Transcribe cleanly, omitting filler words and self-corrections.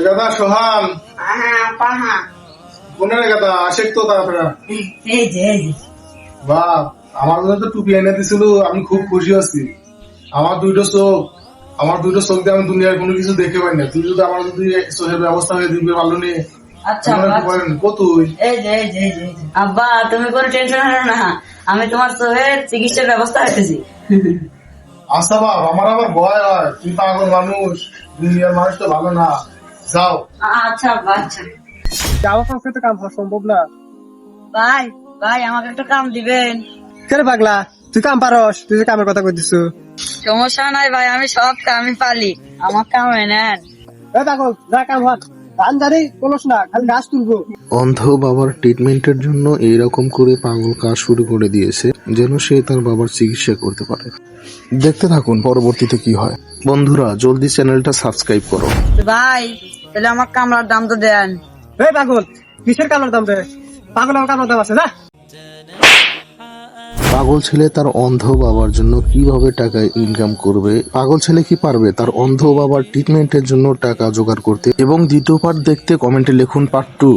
গাদা সোহান পাহা কোনে রে গাদা আশেক তো তাড়াতাড়ি এই যে বাহ আমার জন্য তো টুপি এনে দিছিল, আমি খুব খুশি আছি। আমার দুইটা চোখ দিয়ে আমি দুনিয়ার কোনো কিছু দেখে পাই না। তুই যদি আমার যদি চোখের ব্যবস্থা হয়ে দিবি ভালো নেই। আচ্ছা কতুই এই যে আব্বা, তুমি কোনো টেনশন করো না, আমি তোমার চোখের চিকিৎসার ব্যবস্থা করতেছি। আচ্ছা বাপ, আমার আবার ভয় হয়, তুই পাগল মানুষ, দুনিয়ার মানুষ তো ভালো না। যাও। আচ্ছা আব্বা, আচ্ছা। আমার পক্ষে তো কাম হওয়া সম্ভব না। ভাই ভাই আমাকে একটা কাম দিবেন। কেন পাগলা, তুই কাম পারস, তুই যে কামের কথা কইতেছ। সমস্যা নাই ভাই, আমি সব কামই পালি, আমার কাম নেন। এ পাগল, যা কাম হন, ধান জানি কোলস না, খালি গাছ তুলবো। অন্ধ বাবার ট্রিটমেন্টের জন্য এইরকম করে পাগল কাজ শুরু করে দিয়েছে যেন সে তার বাবার চিকিৎসা করতে পারে। দেখতে থাকুন পরবর্তীতে কি হয়। বন্ধুরা জলদি চ্যানেলটা সাবস্ক্রাইব করো। ভাই তাহলে আমার কামলার দাম তো দেন। এই পাগল, কিসের কামলার দাম রে? পাগল আমার কামলার দাম আছে না? পাগল ছেলে তার অন্ধ বাবার জন্য কিভাবে টাকা ইনকাম করবে, পাগল ছেলে কি পারবে তার অন্ধ বাবার ট্রিটমেন্টের জন্য টাকা জোগাড় করতে, এবং দ্বিতীয় পার্ট দেখতে কমেন্টে লিখুন পার্ট 2।